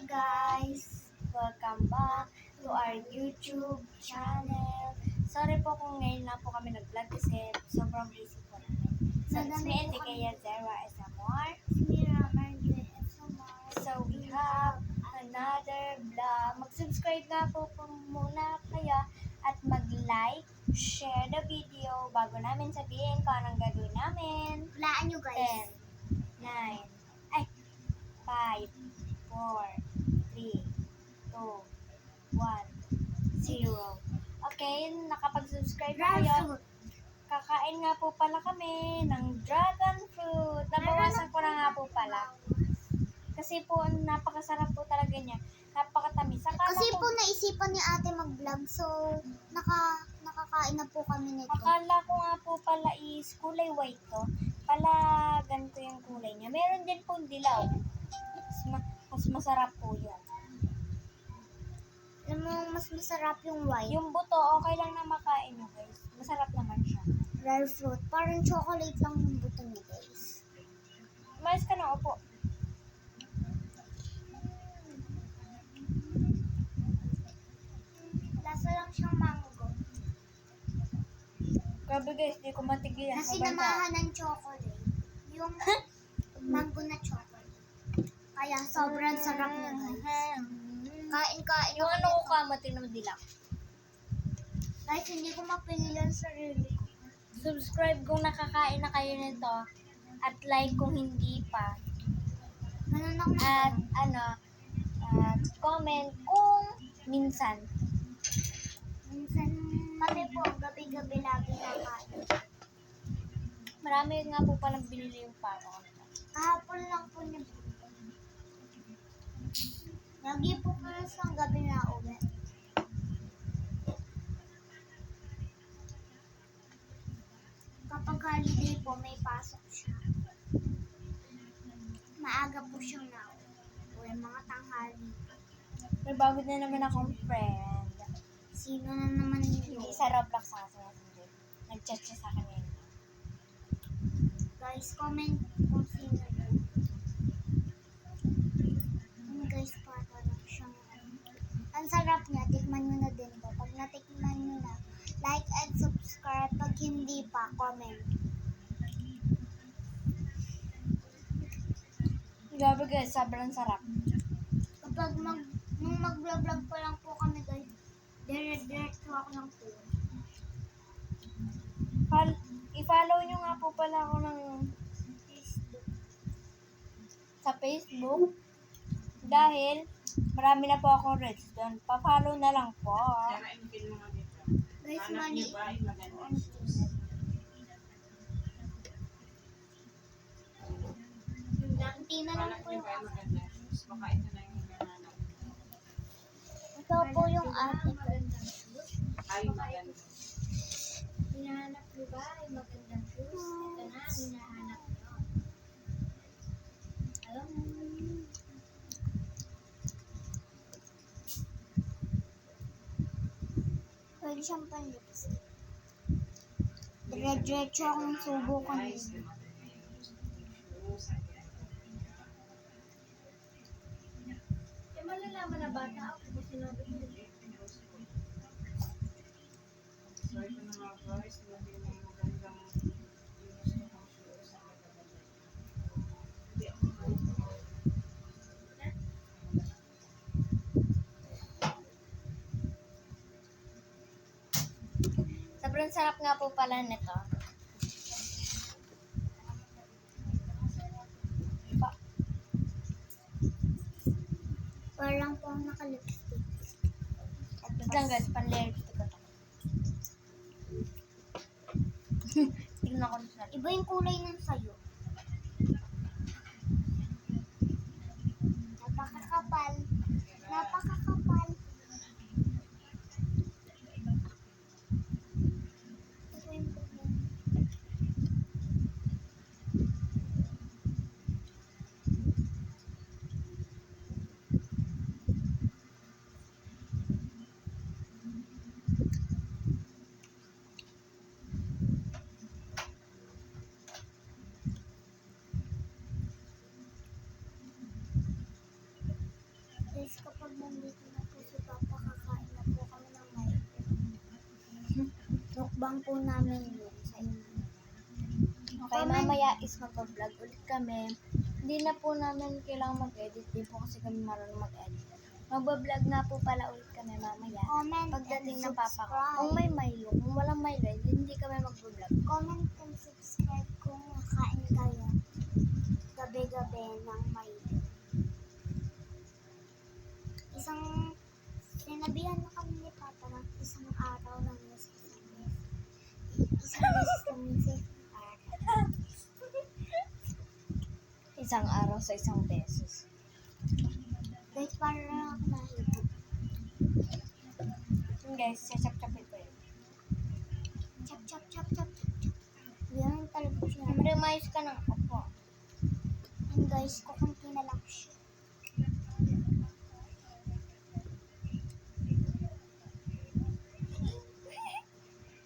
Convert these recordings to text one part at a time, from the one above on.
guys! Welcome back to our YouTube channel. Sorry po kung ngayon na po kami nag-vlog kasi sobrang busy po namin. So, it's me and Kaya Zera Esamor. So, we have another vlog. Mag-subscribe nga po muna kaya at mag-like, share the video bago namin sabihin kung anong gagawin namin. Hulaan nyo guys. 10, 9, 5, 4, 3, 2, 1, 0. Okay, nakapag-subscribe na kayo. Kakain nga po pala kami ng dragon fruit. Nabawasan ko na nga po pala. Kasi po, napakasarap po talaga niya. Napakatamis. Kasi po naisipan ni ate mag-vlog, so nakakain na po kami nito. Akala ko nga po pala is kulay white to. Pala ganito yung kulay niya. Meron din pong dilaw. Mas masarap po yan. Alam mo, mas masarap yung white. Yung buto, okay lang na makain nyo guys. Masarap naman siya. Rare fruit. Parang chocolate lang yung buto niya guys. Umayos ka na, opo. Lasa lang siyang mango. Grabe guys, di ko matigil. Kasi namahan ng chocolate. Yung mango na chocolate. Kaya sobrang sarap niya guys. Kain-kain Yung ako ano ko nito. kamatin ng dilaw. Guys, hindi ko mapigilan sarili ko. Subscribe kung nakakain na kayo nito. At like kung hindi pa. Ganun ako At at comment kung minsan. minsan kami po, gabi-gabi lagi nakain. Marami nga po palang binili yung paro. Kahapon lang po niya. Lagi po kayo sa gabi na uwi. Kapag holiday po, may pasok siya. Maaga po siyang nauwi. Mga tanghali. May bago na naman akong friend. Sino na naman Hindi yun? sa Roblox nakasindi. Nag-chat siya sa akin ngayon. Guys, comment kung sino yun. Guys, parang siyang ang sarap niya. Tikman nyo na din to. Pag natikman nyo na, like and subscribe. Pag hindi pa, comment. Grabe guys, sobrang sarap. Kapag nung mag-vlog pa lang po kami guys, dire-diretso ako ng phone. I-follow nyo nga po pala ako ng sa Facebook. Dahil marami na po akong reels doon. Pa-follow na lang po. Guys, mali. Hindi na lang po yung ito po yung ate ko. Ay, maganda. Hinahanap nyo ba yung magandang shoes? Ito na, hinahanap nyo. Alam mo. Pwede siyang pan-lipstick. Dire-diretso akong subukan din. Eh, malalaman na bata ako kung sinabi ko. So, ito na nga guys, lagi ng magandang gusto kong shoes. Hindi ako Sobrang sarap nga po pala nito. Parang po ang naka-lipstick. Wait lang guys, pan-lipstick ko to. Tingnan ko na Iba yung kulay ng sayo. Napakakapal. Napakakapal. Ito yung kulay. Abang po namin yun sa inyo. Okay, mamaya is mag-vlog ulit kami. Hindi na po namin kailangan mag-edit. Di po kasi kami marunong mag-edit. Mag-vlog na po pala ulit kami mamaya. Comment Pagdating and ng papa ko. subscribe. Kung may Milo, kung walang Milo, hindi kami mag-vlog. Comment and subscribe kung nakain kayo gabi-gabi ng may isang sinabihan na kami ni Papa ng isang araw ng isang beses. Isang beses kami sa araw. Isang araw sa isang beses. Guys, para lang ako nahihigop. Yun guys, sasap-sapin ko yun. Chop, chop, chop, chop, chop, chop. Yan talaga siya. Remize ka ng ako. And guys, kukunti na lang siya.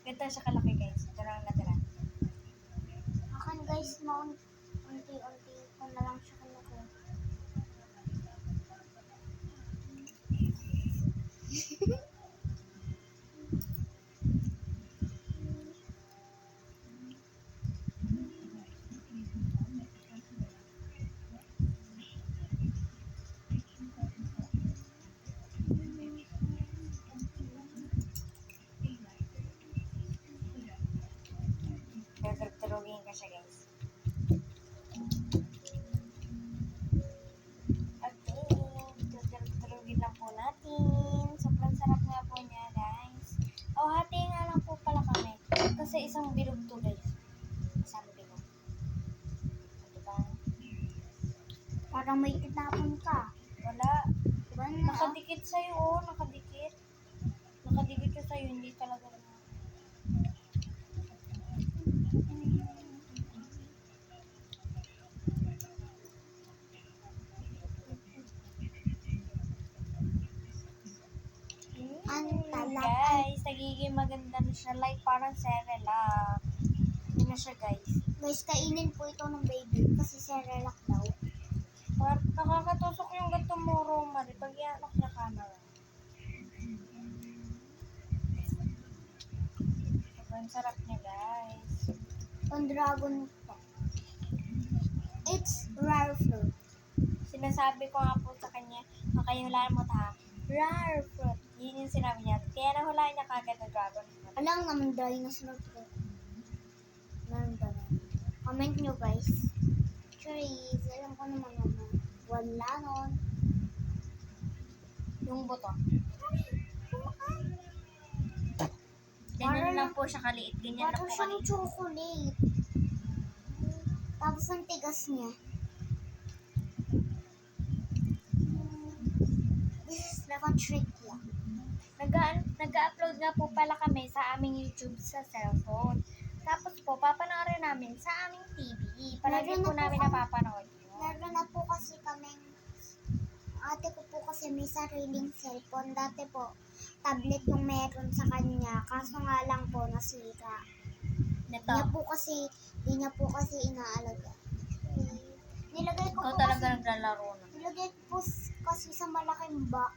Ganito siya kalaki guys. Ito lang natira. Akan guys, unti-unti ko na lang siya kinukuha. Turugin ka siya guys. Okay, turugin lang po natin. Sobrang sarap nga po niya guys. Oh, hati nga lang po pala kami. Kasi isang bilog to guys. Isang bilog. Diba? Parang may tinapon ka. Wala. Diba na? Nakadikit sa'yo, oh. Nakadikit. Nakadikit ka sa'yo, hindi talaga naman. Ang talak. Guys, nagiging maganda na siya. Like, parang Cerelac. Yun na siya, guys. Guys, kainin po ito ng baby kasi Cerelac daw. Parang nakakatusok yung gato mo, Romary. Pag ianok na camera. Sobrang sarap niya, guys. Ang dragon ito. It's rare fruit. Sinasabi ko nga po sa kanya, makahulaan mo ta, rare fruit. Yun yung sinabi niya. Kaya nahulaan niya kagad na dragon fruit. Alam naman dinosaur fruit. Meron ba na? Comment nyo guys. Trees. Alam ko naman naman. Wala nun. Yung buto. Parang- Ganyan lang po siya kaliit. Ganyan lang Parang po siyang kaliit. chocolate. Tapos ang tigas niya. This is like a trick lang. Nag-upload nga po pala kami sa aming YouTube sa cellphone. Tapos po, papanoorin namin sa aming TV. Palagi Meron na po po namin kami- napapanood yun. Meron na po kasi kaming ate ko po kasi may sariling cellphone. Dati po, tablet yung meron sa kanya. Kaso nga lang po, nasira. Nito, Di niya po kasi inaalaga. Nilagay ko ikaw po talaga kasi, naglalaro na. nilagay ko kasi sa malaking box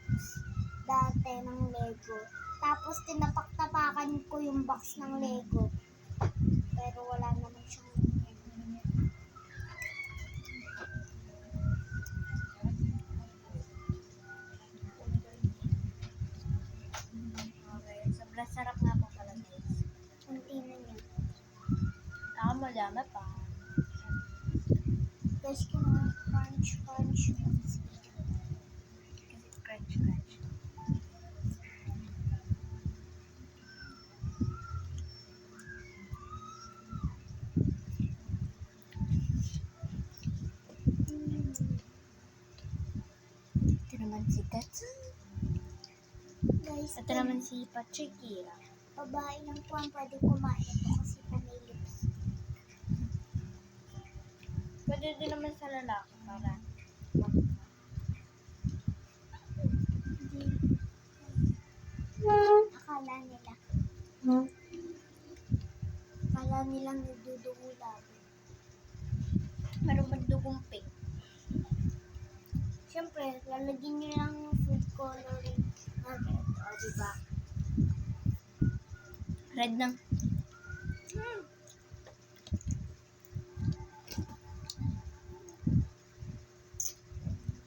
dati ng Lego. Tapos tinapak-tapakan ko yung box ng Lego. Pero wala naman siyang Okay, sobrang sarap nga po pala guys. unti na niya. Ako madami pa. Guys, kina crunch. Kasi crunch. Ito naman si Katsu. Guys, Ito naman si Patricky. babae lang po ang pwede kumain ito kasi po may lips. Pwede din naman sa lalaki para Akala nilang nagdudugo lagi. meron magdugong pink. Siyempre, lalagyan nyo lang yung food coloring na red. O, diba? Red ng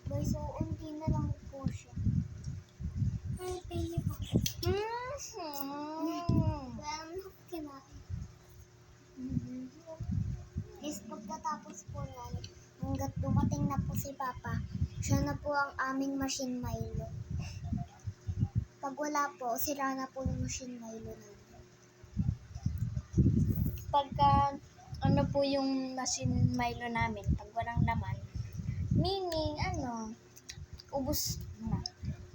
Guys, so unti na lang po siya. Ay, thank you. Well, kinain. Is pagkatapos po yan, hanggat dumating na po si Papa, siya na po ang aming machine Milo. Pag wala po, sira na po yung machine Milo namin. Pagka, ano po yung machine Milo namin, pag walang laman, meaning, ubus na.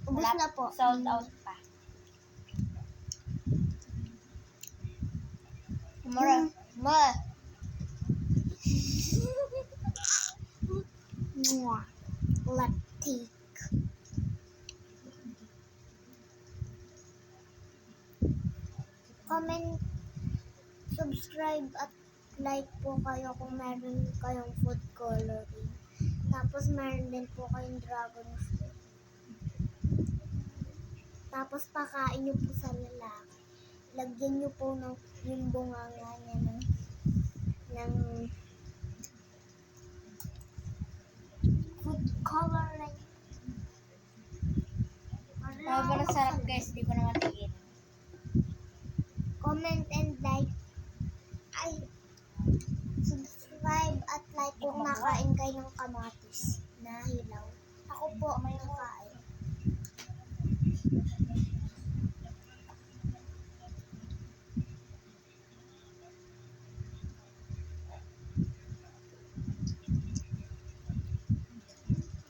Ubus Wala- na po. Sold out pa. Mura. Mwah. Let's take. Comment, subscribe at like po kayo kung meron kayong food coloring. Tapos meron din po kayong dragon fruit. Tapos pakain nyo po sa lalaki. Lagyan nyo po ng yung bunganga niya ng food coloring. Sobrang sarap guys, di ko na matigil. Comment and like. Ay, subscribe at like kung nakain kayo ng kamatis na hilaw. Ako po may nakain.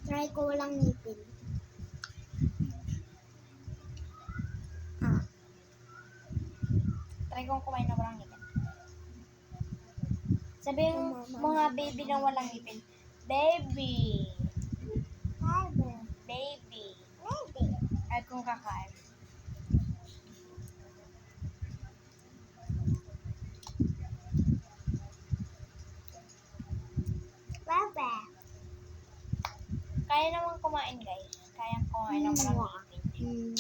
Try ko walang ngipin. Try kong kumain na walang ngipin. Sabihin mga baby na walang ngipin. Baby! Baby! Ay kung kakain. Kaya naman kumain guys. Kaya kumain ng walang ngipin.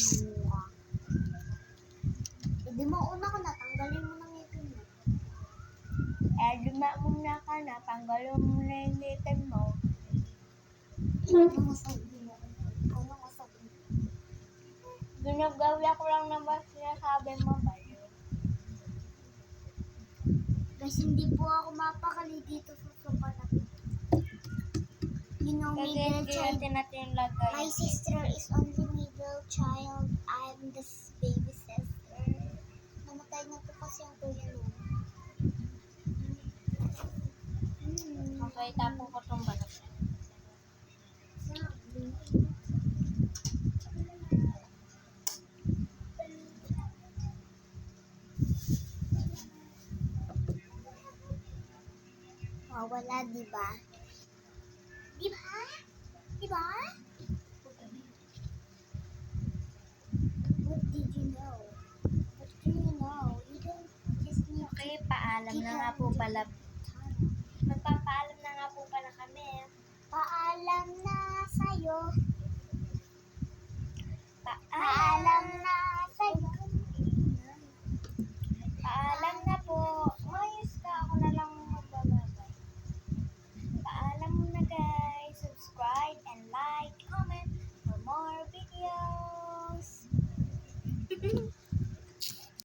Hindi mo una ko natanggalin mo ng ngipin mo. Luma muna ka na, tanggalin mo na yung ngipin mo. Ano masabi mo? Ano masabi mo? Ginagawa ko lang naman sinasabi mo ba yun? Guys, hindi po ako mapakali dito sa sopa na to. You know, Kasi middle hindi child. natin lagay. My sister is only middle child. I'm the baby sister. Namatay na po kasi ang kuya nun. Okay, tapo ko itong balat. Sabi. Wala, di ba? Di ba? Di ba? What did you know? What do you know? You don't just need Okay, paalam na nga po pala. Magpapaalam na nga po pala kami. Paalam na sa'yo. Paalam. Paalam na sa'yo. Paalam na po. Mayos ka. Ako na lang magbababay. Paalam muna guys. Subscribe and like, comment for more videos.